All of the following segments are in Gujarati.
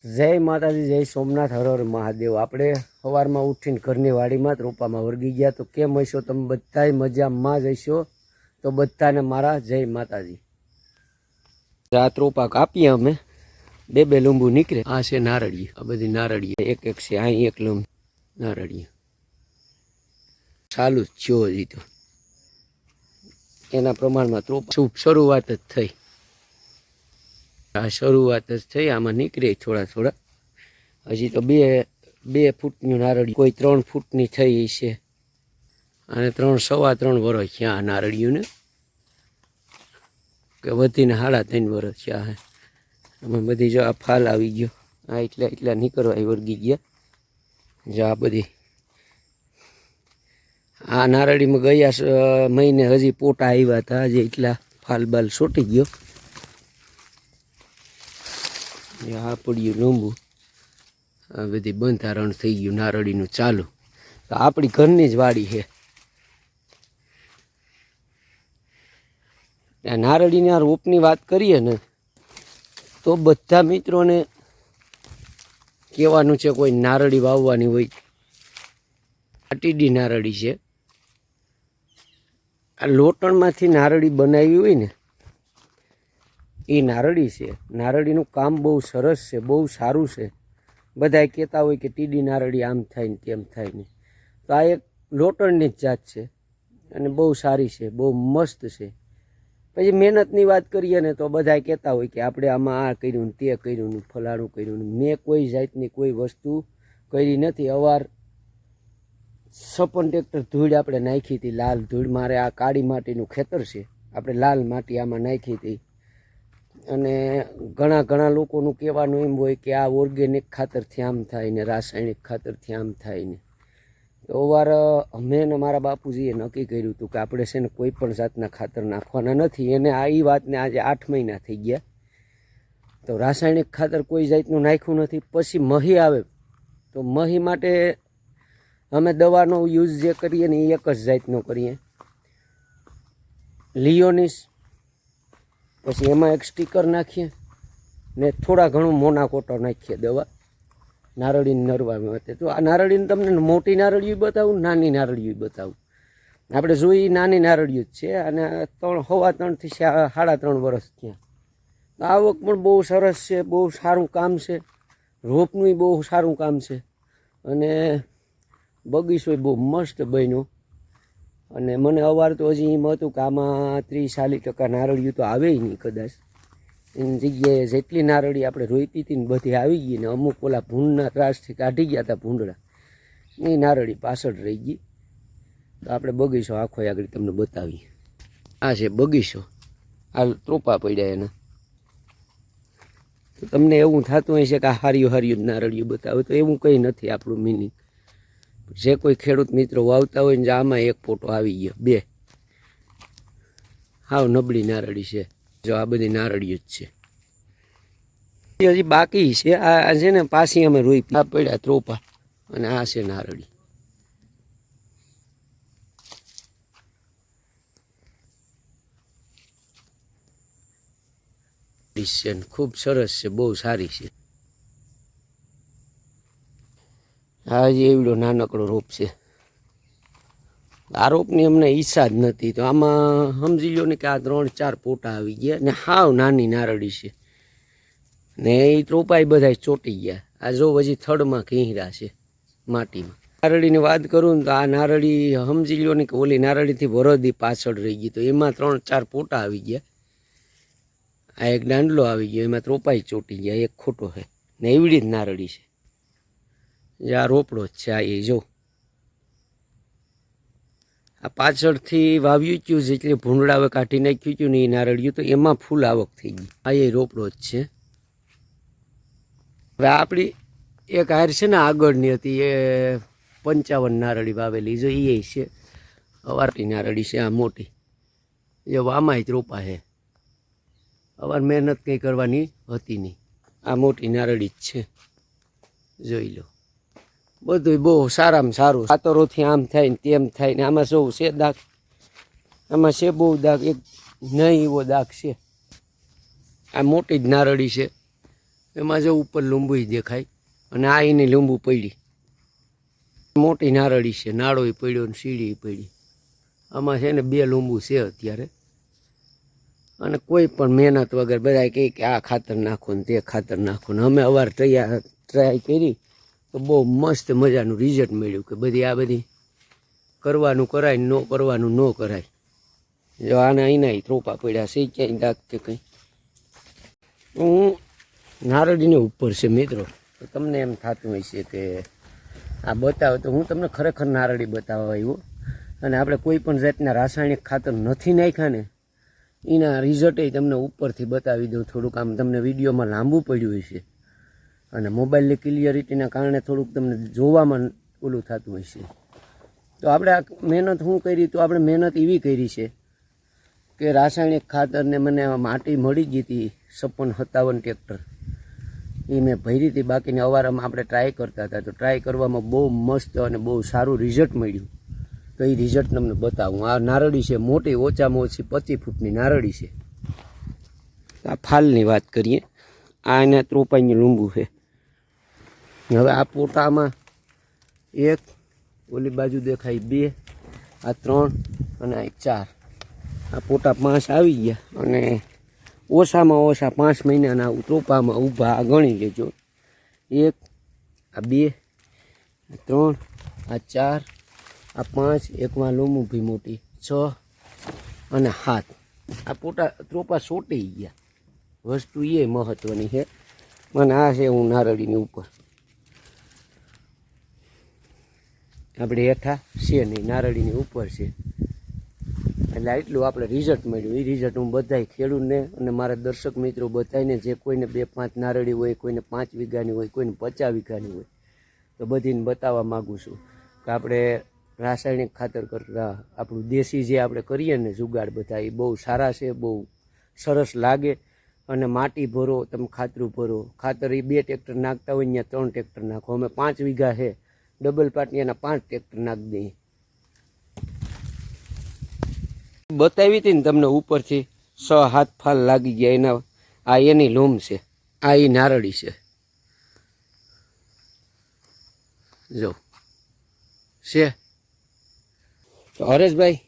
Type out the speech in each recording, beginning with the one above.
જય માતાજી, જય સોમનાથ, હર હર મહાદેવ। આપણે સવારમાં ઉઠીને ઘરની વાડીમાં જ રોપામાં વળગી ગયા। તો કેમ હશો તમે? બધાય મજામાં જ હશો? તો બધાને મારા જય માતાજી। રાત રોપા કાપીએ અમે, બે લીંબુ નીકળે। આ છે નારળી, આ બધી નારળી એક એક છે। અહીં એક લીંબુ નારળી ચાલુ જ થયો હજી તો એના પ્રમાણમાં રોપા શરૂઆત જ થઈ। આ શરૂઆત જ થઈ, આમાં નીકળે થોડા થોડા। હજી તો બે ફૂટની નારળી, કોઈ 3 ફૂટની થઈ છે, અને 3.25 વર્ષ થયા આ નારળીઓને, કે વધીને 3.5 વર્ષ થયા હે। આમાં બધી જો આ ફાલ આવી ગયો, આ એટલા નીકળવા વળગી ગયા। જો આ બધી આ નારળીમાં ગયા મહિને હજી પોટા આવ્યા હતા, હજી એટલા ફાલ બાલ સોટી ગયો। આ પડ્યું લીંબુ, આ બધી બંધારણ થઈ ગયું નારળીનું ચાલુ। તો આપણી ઘરની જ વાડી છે। આ નારળીના રોપની વાત કરીએ ને તો બધા મિત્રોને કહેવાનું છે, કોઈ નારળી વાવવાની હોય, આ ટીડી નારળી છે। આ લોટણમાંથી નારળી બનાવી હોય ને એ નારળી છે। નારળીનું કામ બહુ સરસ છે, બહુ સારું છે। બધા કહેતા હોય કે ટીડી નારળી આમ થાય ને તેમ થાય ને, તો આ એક લોટણની જ જાત છે અને બહુ સારી છે, બહુ મસ્ત છે। પછી મહેનતની વાત કરીએ ને તો બધા કહેતા હોય કે આપણે આમાં આ કર્યું ને તે કર્યું ને ફલાણું કર્યું ને। મેં કોઈ જાતની કોઈ વસ્તુ કરી નથી। અવાર સપન ટ્રેક્ટર ધૂળ આપણે નાખી હતી, લાલ ધૂળ। મારે આ કાળી માટીનું ખેતર છે, આપણે લાલ માટી આમાં નાખી હતી। અને ઘણા લોકોનું કહેવાનું એમ હોય કે આ ઓર્ગેનિક ખાતરથી આમ થાય ને, રાસાયણિક ખાતરથી આમ થાય ને। તો વાર અમે ને મારા બાપુજીએ નક્કી કર્યું હતું કે આપણે છે ને કોઈ પણ જાતના ખાતર નાખવાના નથી। એને આ એ વાતને આજે 8 મહિના થઈ ગયા, તો રાસાયણિક ખાતર કોઈ જાતનું નાખ્યું નથી। પછી મહી આવે તો મહી માટે અમે દવાનો યુઝ જે કરીએ ને એ એક જ જાતનો કરીએ, લિયોનિસ। પછી એમાં એક સ્ટીકર નાખીએ ને થોડા ઘણું મોનાકોટો નાખીએ દવા નારળીને નરવા માટે। તો આ નારળીને તમને મોટી નારળીઓ બતાવું, નાની નારળીઓ બતાવું। આપણે જોઈ નાની નારળીઓ જ છે, અને 3.25 થી 3.5 વર્ષ થયા। આવક પણ બહુ સરસ છે, બહુ સારું કામ છે, રોપનું બહુ સારું કામ છે, અને બગીચો બહુ મસ્ત બન્યો। અને મને અવાર તો હજી એમ હતું કે આમાં 30-40% નારળીઓ તો આવે નહીં કદાચ। એની જગ્યાએ જેટલી નારળી આપણે રોઈતી હતી ને બધી આવી ગઈ, ને અમુક ઓલા ભૂંડના ત્રાસથી કાઢી ગયા હતા ભૂંડડા, એ નારળી પાછળ રહી ગઈ। તો આપણે બગીચો આખો આગળ તમને બતાવીએ। આ છે બગીચો, આ ત્રોપા પડ્યા એના। તો તમને એવું થતું હોય છે કે આ હાર્યું નારળીઓ બતાવે, તો એવું કંઈ નથી આપણું મિનિંગ। જે કોઈ ખેડૂત મિત્રો વાવતા હોય ને, આમાં એક ફોટો આવી ગયો, 2 હાવ નબળી નારળી છે। જો આ બધી નારળીઓ જ છે, હજી બાકી છે। આ છે ને પાછી અમે રોઈ આ પડ્યા ત્રોપા, અને આ છે નારળી। ખૂબ સરસ છે, બહુ સારી છે। આ હજી એવડો નાનકડો રોપ છે। આ રોપની અમને ઈચ્છા જ નથી, તો આમાં સમજી લો ને કે આ 3-4 પોટા આવી ગયા, ને હાવ નાની નારળી છે, ને એ ત્રોપાઈ બધા ચોટી ગયા। આ જો હજી થડમાં ઘીંરા છે માટીમાં। નારળીની વાત કરું ને તો આ નારળી સમજી લો ને કે ઓલી નારળીથી વરદી પાછળ રહી ગઈ, તો એમાં 3-4 પોટા આવી ગયા। આ એક દાંડલો આવી ગયો, એમાં ત્રોપાઈ ચોટી ગયા, એક ખોટો છે, ને એવડી જ નારળી છે। જે આ રોપડો જ છે, આ એ જો આ પાછળથી વાવ્યું હતું, જેટલી ભૂંડળાવે કાઢી નાખ્યું હતું ને એ નારળિયું, તો એમાં ફૂલ આવક થઈ ગઈ। આ એ રોપડો જ છે। હવે આપણી એક હાર છે ને આગળની હતી, એ 55 નારળી વાવેલી, જો એ છે અવારથી નારળી છે। આ મોટી એ વામાય જ રોપા છે, અવાર મહેનત કંઈ કરવાની હતી નહીં। આ મોટી નારળી જ છે, જોઈ લો। બધું બહુ સારામાં સારું, ખાતરોથી આમ થાય ને તેમ થાય ને। આમાં શું છે દાગ, આમાં છે બહુ દાગ, એક નહીં એવો દાગ છે। આ મોટી જ નારળી છે, એમાં જો ઉપર લીંબુય દેખાય અને આ એની લીંબુ પડી મોટી નારળી છે નાળોય પડ્યો ને સીડી પડી આમાં છે ને 2 લીંબુ છે અત્યારે અને કોઈ પણ મહેનત વગર બધા કહે કે આ ખાતર નાખો ને તે ખાતર નાખો ને અમે અવાર ટ્રાય કરી તો બહુ મસ્ત મજાનું રિઝલ્ટ મળ્યું કે બધી કરવાનું કરાય ન કરવાનું ન કરાય જો આને અહીંના ત્રોપા પડ્યા છે ક્યાંય દાગ કે કંઈ હું નારળીની ઉપર છે મિત્રો તો તમને એમ થતું હોય છે કે આ બતાવો તો હું તમને ખરેખર નારળી બતાવવા આવ્યો અને આપણે કોઈ પણ જાતના રાસાયણિક ખાતર નથી નાખ્યા ને એના રિઝલ્ટ તમને ઉપરથી બતાવી દઉં થોડુંક આમ તમને વિડીયોમાં લાંબુ પડ્યું હશે અને મોબાઈલની ક્લિયરિટીના કારણે થોડુંક તમને જોવામાં ઓલું થતું હોય છે તો આપણે આ મહેનત શું કરી તો આપણે મહેનત એવી કરી છે કે રાસાયણિક ખાતરને મને માટી મળી ગઈ હતી 56-57 ટ્રેક્ટર એ મેં ભરી હતી બાકીને અવારમાં આપણે ટ્રાય કરતા હતા તો ટ્રાય કરવામાં બહુ મસ્ત અને બહુ સારું રિઝલ્ટ મળ્યું તો એ રિઝલ્ટ તમને બતાવું આ નારળી છે મોટી ઓછામાં ઓછી 25 ફૂટની નારળી છે આ ફાલની વાત કરીએ આ એના ત્રોપાઈની લીંબુ છે હવે આ પોટામાં 1 ઓલી બાજુ દેખાય 2 આ 3 અને આ 4 આ પોટા 5 આવી ગયા અને ઓછામાં ઓછા 5 મહિનાના ત્રોપામાં ઊભા આ ગણી લેજો 1 આ 2 આ 3 આ 4 આ 5 એકમાં લીંબુ ભી મોટી 6 અને 7 આ પોટા ત્રોપા સોટી ગયા વસ્તુ એ મહત્વની છે મને આ છે હું નારળીની ઉપર આપણે હેઠા છે નહીં નારળીની ઉપર છે એટલે એટલું આપણે રિઝલ્ટ મળ્યું એ રિઝલ્ટ હું બધાય ખેડૂતને અને મારા દર્શક મિત્રો બધાને જે કોઈને 2-5 નારળી હોય કોઈને 5 વીઘાની હોય કોઈને 50 વીઘાની હોય તો બધીને બતાવવા માગું છું કે આપણે રાસાયણિક ખાતર કરતાં આપણું દેશી જે આપણે કરીએ ને જુગાડ બધા એ બહુ સારા છે બહુ સરસ લાગે અને માટી ભરો તમે ખાતરું ભરો ખાતર એ 2 ટ્રેક્ટર નાખતા હોય ત્યાં 3 ટ્રેક્ટર નાખો અમે 5 વીઘા છે ડબલ પાટની એના 5 ટ્રેક્ટર નાખી દઈએ બતાવી હતી ને તમને ઉપરથી 6-7 ફાલ લાગી ગયા એના આ એની લૂમ છે આ એ નારળી છે જો છે તો હરેશભાઈ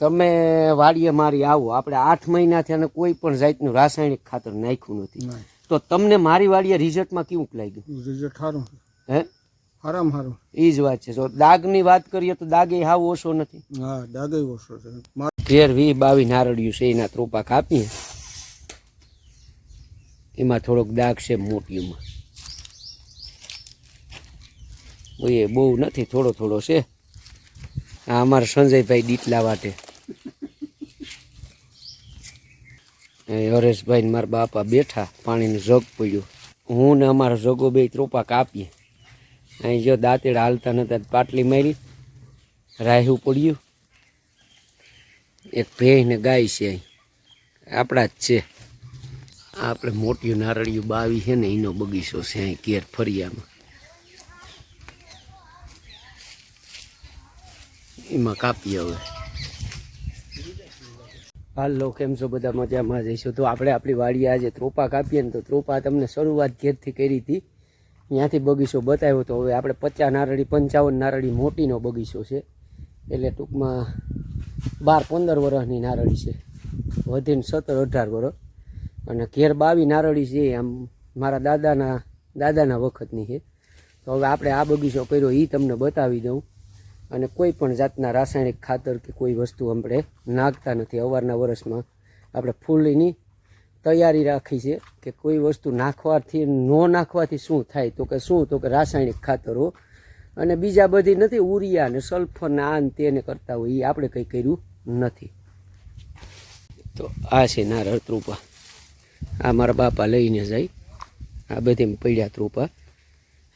તમે વાડીએ મારી આવો આપણે 8 મહિનાથી અને કોઈ પણ જાતનું રાસાયણિક ખાતર નાખ્યું નથી તો તમને મારી વાડીએ રિઝલ્ટમાં કેવું લાગ્યું રિઝલ્ટ સારું હે સારામાં સારું એ જ વાત છે તો દાગની વાત કરીએ તો દાગ એ હાવ ઓછો નથી હા દાગે ઓછો છે 13-22 નારળિયું છે એના ત્રોપા કાપીએ એમાં થોડોક દાગ છે મોટીમાં એ બહુ નથી થોડો થોડો છે આ અમારા સંજયભાઈ દીટલા વાટે હરેશભાઈ ને મારા બાપા બેઠા પાણીનું જગ પડ્યું હું ને અમારા જગો 2 ત્રોપા કાપીએ અહીં જો દાંતેડા હાલતા નતા પાટલી મારી રાહ્યું પડ્યું એક ભેંસ ને ગાય છે અહીં આપણા જ છે આપણે મોટી નારળિયું 22 છે ને એનો બગીચો છે અહીં કેર ફરિયામાં એમાં કાપીએ હવે હાલો કેમ છો બધા મજામાં જઈશું તો આપણે આપણી વાડીએ આજે ત્રોપા કાપીએ ને તો ત્રોપા તમને શરૂઆત ઘેરથી કરી હતી ત્યાંથી બગીચો બતાવ્યો તો હવે આપણે 50 નારળી 55 નારળી મોટીનો બગીચો છે એટલે ટૂંકમાં 12-15 વર્ષની નારળી છે વધીને 17-18 વર્ષ અને ઘેર 22 નારળી છે આમ મારા દાદાના વખતની છે તો હવે આપણે આ બગીચો કર્યો એ તમને બતાવી દઉં અને કોઈ પણ જાતના રાસાયણિક ખાતર કે કોઈ વસ્તુ આપણે નાખતા નથી અવારના વર્ષમાં આપણે ફૂલની તૈયારી રાખી છે કે કોઈ વસ્તુ નાખવાથી ન નાખવાથી શું થાય તો કે રાસાયણિક ખાતરો અને બીજા બધી નથી ઉરિયા ને સલ્ફર ને આ ને તેને કરતા હોય એ આપણે કંઈ કર્યું નથી તો આ છે નારળ ત્રોપા આ મારા બાપા લઈને જાય આ બધી પડ્યા ત્રોપા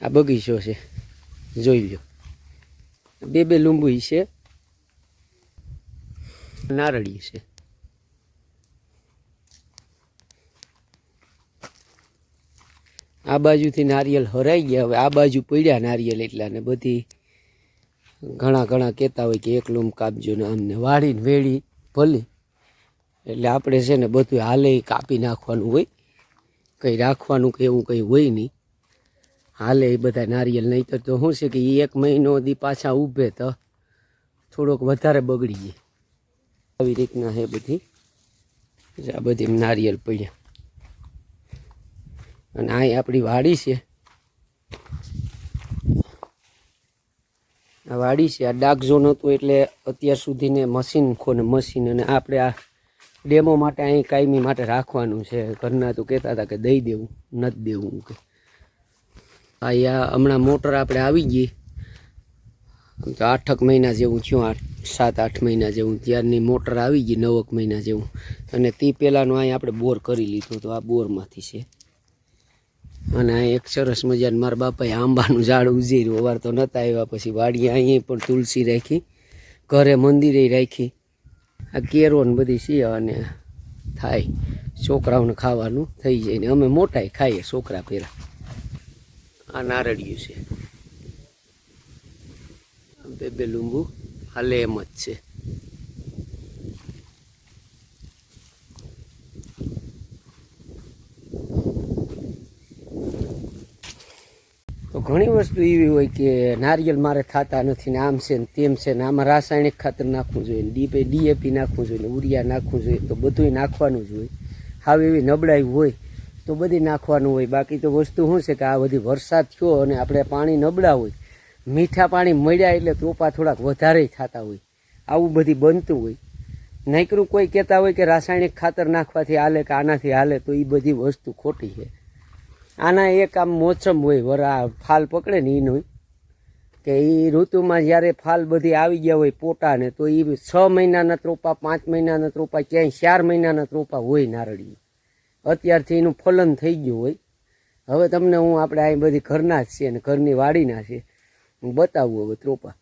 આ બગીચો છે જોઈ લો 2 લીંબુ છે નારળી છે આ બાજુથી નારિયેલ હરાઈ ગયા હવે આ બાજુ પડ્યા નારિયેલ એટલા ને બધી ઘણા કહેતા હોય કે 1 લૂમ કાપજો ને અમને વાળીને વેળી ભલે એટલે આપણે છે ને બધું હાલે કાપી નાખવાનું હોય કંઈ રાખવાનું કે એવું કંઈ હોય નહીં, હાલે એ બધા નારિયેલ. નહીંતર તો શું છે કે એ 1 મહિનો દી પાછા ઊભે તો થોડોક વધારે બગડી જાય. આવી રીતના છે બધી, આ બધી નારિયેલ પડ્યા. અને અહીં આપણી વાડી છે, આ વાડી છે. આ ડાર્ક ઝોન હતું એટલે અત્યાર સુધીને મશીન ખોને મશીન, અને આપણે આ ડેમો માટે અહીં કાયમી માટે રાખવાનું છે. ઘરના તો કહેતા હતા કે દઈ દેવું, નથી દેવું કે. અહીંયા હમણાં મોટર આપણે આવી ગઈ, આમ તો 8 મહિના જેવું થયું, 7-8 મહિના જેવું. ત્યારની મોટર આવી ગઈ 9 મહિના જેવું. અને તે પહેલાંનું અહીં આપણે બોર કરી લીધું, તો આ બોરમાંથી છે. અને અહીં એક સરસ મજાનું મારા બાપાએ આંબાનું ઝાડ ઉજેર્યું. અવાર તો નહોતા આવ્યા, પછી વાડીએ અહીંયા પણ તુલસી રાખી, ઘરે મંદિરે રાખી. આ કેરો ને બધી છે, અને થાય છોકરાઓને ખાવાનું થઈ જાય. ને અમે મોટાય ખાઈએ છોકરા પહેલાં. આ નારળિયું છે, બે લીંબુ હાલે એમ જ છે. તો ઘણી વસ્તુ એવી હોય કે નારિયેલ મારે થતા નથી ને આમ છે ને તેમ છે ને આમાં રાસાયણિક ખાતર નાખવું જોઈએ ને DAP નાખવું જોઈએ ને ઉરિયા નાખવું જોઈએ, તો બધુંય નાખવાનું જ હોય. હાવ એવી નબળાઈ હોય તો બધી નાખવાનું હોય. બાકી તો વસ્તુ શું છે કે આ બધી વરસાદ થયો અને આપણે પાણી નબળા હોય, મીઠા પાણી મળ્યા એટલે ત્રોપા થોડાક વધારે થતા હોય, આવું બધી બનતું હોય. નહીંકરું કોઈ કહેતા હોય કે રાસાયણિક ખાતર નાખવાથી હાલે કે આનાથી હાલે, તો એ બધી વસ્તુ ખોટી છે. આના એક આમ મોસમ હોય, ફાલ પકડે ને એનું, કે એ ઋતુમાં જ્યારે ફાલ બધી આવી ગયા હોય પોટાને, તો એ 6 મહિનાના ત્રોપા, 5 મહિનાના ત્રોપા, ક્યાંય 4 મહિનાના ત્રોપા હોય નારળી. અત્યારથી એનું ફલન થઈ ગયું હોય. હવે તમને હું આપણે અહીં બધી ઘરના જ છે ને ઘરની વાડીના છે, હું બતાવું હવે ત્રોપા.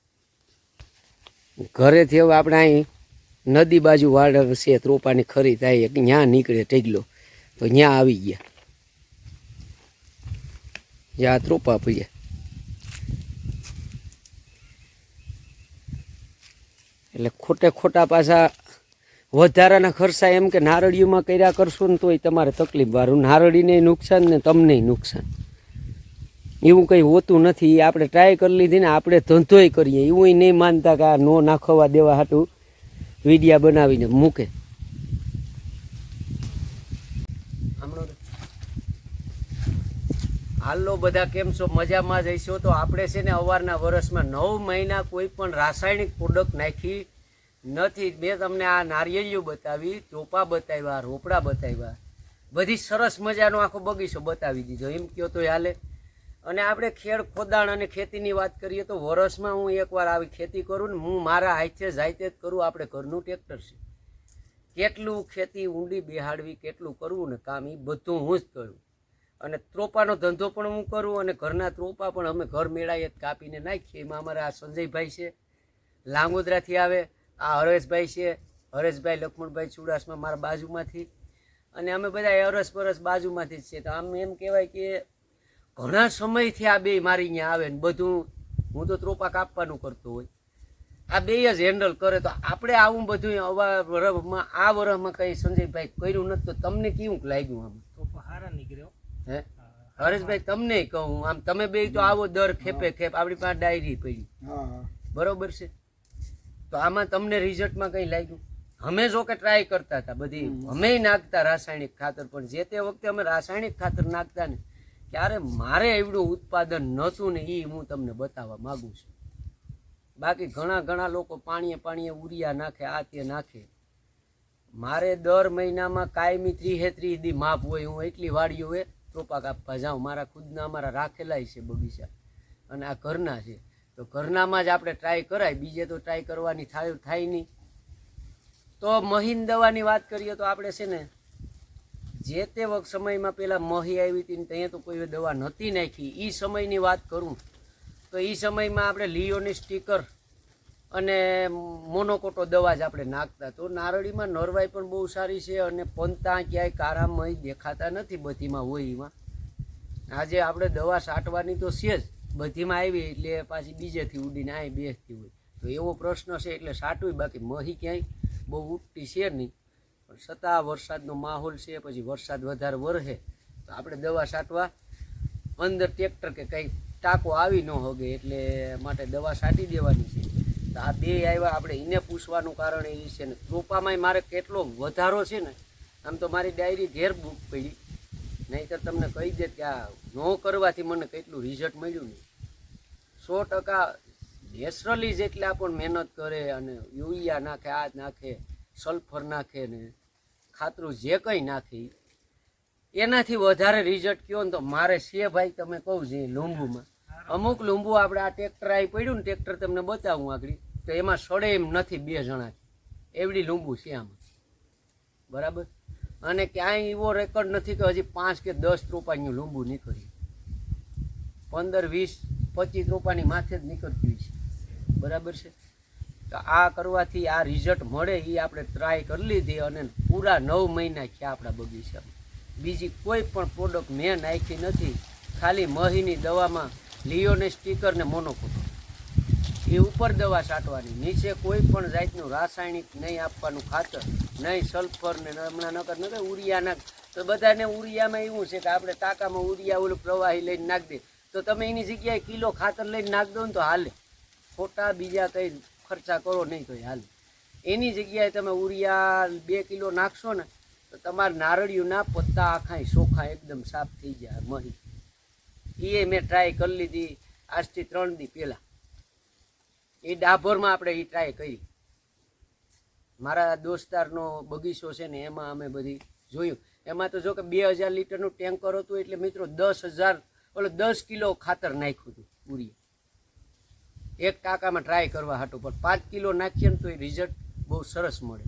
ઘરેથી હવે આપણે અહીં નદી બાજુ વાડ છે, ત્રોપાની ખરી થાય, ત્યાં નીકળે ઢગલો, તો ત્યાં આવી ગયા. જ્યાં ત્રોપા પડ્યા એટલે ખોટા પાછા વધારાના ખર્ચા એમ કે નારળીઓમાં કર્યા કરશો ને તોય તમારે તકલીફ વાળું, નારળીને નુકસાન ને તમને નુકસાન. એવું કંઈ હોતું નથી. એ આપણે ટ્રાય કરી લીધી ને, આપણે ધંધોય કરીએ, એવું નહીં માનતા કે આ નો નાખવા દેવા હાટું વિડીયા બનાવીને મૂકે. હાલો બધા કેમ છો? મજામાં જ હશો. તો આપણે છે ને અવારના વર્ષમાં 9 મહિના કોઈ પણ રાસાયણિક પ્રોડક્ટ નાખી નથી. મેં તમને આ નારિયેળિયું બતાવી, ચોપા બતાવ્યા, રોપડા બતાવ્યા, બધી સરસ મજાનો આખો બગીચો બતાવી દીધો, એમ કહો તો હાલે. અને આપણે ખેડ ખોદાણ અને ખેતીની વાત કરીએ તો વર્ષમાં હું એકવાર આવી ખેતી કરું ને, હું મારા હાથે જાતે જ કરું. આપણે ઘરનું ટ્રેક્ટર છે, કેટલું ખેતી ઊંડી બેહાડવી, કેટલું કરવું ને કામ, એ બધું હું જ કરું. અને ત્રોપાનો ધંધો પણ હું કરું, અને ઘરના ત્રોપા પણ અમે ઘર મેળાએ કાપીને નાખીએ. એમાં અમારા આ સંજયભાઈ છે, લાંગોદરાથી આવે, આ હરેશભાઈ છે, હરેશભાઈ લક્ષ્મણભાઈ ચુડાસમા મારા બાજુમાંથી, અને અમે બધા અરસ પરસ બાજુમાંથી જ છે. તો આમ એમ કહેવાય કે ઘણા સમયથી આ બે મારી અહીંયા આવે ને બધું, હું તો ત્રોપા કાપવાનું કરતો હોય, આ બે જ હેન્ડલ કરે. તો આપણે આવું બધું આ વર્ષમાં કંઈ સંજયભાઈ કર્યું નથી. તો તમને કેવું લાગ્યું? આમ ત્રોપા સારા નીકળ્યો હે હરેશભાઈ? તમને કહું, આમ તમે બે તો આવો દર ખેપે ખેપ, આપણી પાસે ડાયરી પડી, બરોબર છે. તો આમાં તમને રિઝલ્ટમાં કંઈ લાગ્યું? અમે જો કે ટ્રાય કરતા હતા બધી, અમે નાખતા રાસાયણિક ખાતર, પણ જે તે વખતે અમે રાસાયણિક ખાતર નાખતા ને ત્યારે મારે એવડું ઉત્પાદન નહોતું ને, એ હું તમને બતાવવા માગું છું. બાકી ઘણા લોકો પાણીએ ઉરિયા નાખે, આ તે નાખે. મારે દર મહિનામાં કાયમી 30 દી માપ હોય. હું એટલી વાડીઓ હોય ત્રોપા કાપવા જાઉં. મારા ખુદના અમારા રાખેલા છે બગીચા, અને આ ઘરના છે. તો ઘરનામાં જ આપણે ટ્રાય કરાય, બીજે તો ટ્રાય કરવાની થાય નહીં. તો મહીન દવાની વાત કરીએ તો આપણે છે ને જે તે વખત સમયમાં પહેલાં મહી આવી હતી ને ત્યાં તો કોઈ દવા નહોતી નાખી. એ સમયની વાત કરું તો એ સમયમાં આપણે લિયોની સ્ટીકર અને મોનોકોટો દવા જ આપણે નાખતા. તો નારળીમાં નરવાઈ પણ બહુ સારી છે, અને પંતા ક્યાંય કારામય દેખાતા નથી, બધીમાં હોય એમાં. આજે આપણે દવા છાંટવાની તો છે જ, બધીમાં આવી એટલે પાછી બીજેથી ઉડીને અહીં બેસતી હોય. તો એવો પ્રશ્ન છે એટલે છાંટવું. બાકી મહી ક્યાંય બહુ ઉઠતી છે નહીં, પણ છતાં વરસાદનો માહોલ છે, પછી વરસાદ વધારે વરસે તો આપણે દવા છાંટવા અંદર ટ્રેક્ટર કે કંઈ ટાંકો આવી ન હોગે એટલે માટે દવા છાંટી દેવાની છે. તો આ બે આવ્યા, આપણે એને પૂછવાનું કારણ એ છે ને રોપામાંય મારે કેટલો વધારો છે ને, આમ તો મારી ડાયરી ઘેર બુક પડી, નહીંતર તમને કહી દે કે આ ન કરવાથી મને કેટલું રિઝલ્ટ મળ્યું ને. 100% નેચરલી જેટલે આપણને મહેનત કરે અને યુરિયા નાખે, આ નાખે, સલ્ફર નાખે ને ખાતરું જે કંઈ નાખે એનાથી વધારે રિઝલ્ટ કયો ને તો મારે છે ભાઈ. તમે કહું છે લીંબુમાં અમુક લીંબુ આપણે આ ટ્રેક્ટર આવી પડ્યું ને, ટ્રેક્ટર તમને બતાવું આગળ, તો એમાં સડે એમ નથી 2 જણા એવડી લીંબુ છે આમાં, બરાબર. અને ક્યાંય એવો રેકોર્ડ નથી કે હજી 5 કે 10 રૂપિયાનું લીંબુ નીકળી, 15, 20, 25 રૂપિયાની માથે જ નીકળતી છે, બરાબર છે. તો આ કરવાથી આ રિઝલ્ટ મળે એ આપણે ટ્રાય કરી લીધી અને પૂરા 9 મહિના થયા આપણા બગીચામાં. બીજી કોઈ પણ પ્રોડક્ટ મેં નાખી નથી, ખાલી મહીની દવામાં લિયોને સ્ટીકર ને મોનોકોટો એ ઉપર દવા છાંટવાની, નીચે કોઈ પણ જાતનું રાસાયણિક નહીં આપવાનું, ખાતર નહીં, સલ્ફર ને હમણાં નકર ઉરિયા નાખ. તો બધાને ઉરિયામાં એવું છે કે આપણે ટાંકામાં ઉરિયા ઓલું પ્રવાહી લઈને નાખ દે, તો તમે એની જગ્યાએ કિલો ખાતર લઈને નાખ દો ને તો હાલે, ખોટા બીજા કંઈ ખર્ચા કરો નહીં તો હાલે. એની જગ્યાએ તમે ઉરિયા 2 કિલો નાખશો ને તો તમારા નારળિયુંના પત્તા આખા ચોખ્ખા એકદમ સાફ થઈ જાય મહી. એ મેં ટ્રાય કરી લીધી આજથી 3 દી પહેલાં. એ ડાભોરમાં આપણે એ ટ્રાય કરી. મારા દોસ્તારનો બગીચો છે ને એમાં અમે બધી જોયું. એમાં તો જો કે 2000 લીટરનું ટેન્કર હતું એટલે મિત્રો 10 કિલો ખાતર નાખ્યું હતું ઉરિયા એક ટાંકામાં ટ્રાય કરવા હાટું. પણ 5 કિલો નાખીએ ને તો એ રિઝલ્ટ બહુ સરસ મળે.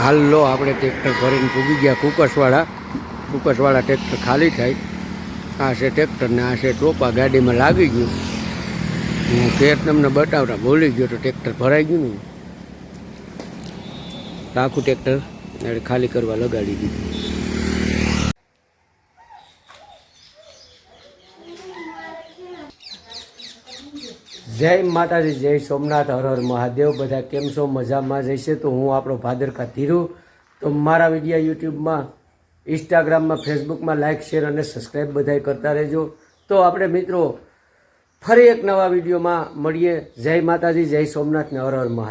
હાલ લો આપણે ટ્રેક્ટર ભરીને પૂગી ગયા કુકસવાળા ટ્રેક્ટર ખાલી થાય. આ છે ટ્રેક્ટર ને આ છે ટોપા ગાડીમાં લાગી ગયું. હું ફેર તમને બતાવતા ભૂલી ગયો તો ટ્રેક્ટર ભરાઈ ગયું ને, આખું ટ્રેક્ટર ખાલી કરવા લગાડી દીધું. જય માતાજી, જય સોમનાથ, હર હર મહાદેવ. બધા કેમ છો? મજામાં જઈશે. તો હું આપણો ભાદરકા ધીરુ. તો મારા વિડીયો યુટ્યુબમાં, ઇન્સ્ટાગ્રામમાં, ફેસબુકમાં લાઇક, શેર અને સબસ્ક્રાઈબ બધાય કરતા રહેજો. તો આપણે મિત્રો ફરી એક નવા વિડીયોમાં મળીએ. જય માતાજી, જય સોમનાથ ને હર હર મહાદેવ.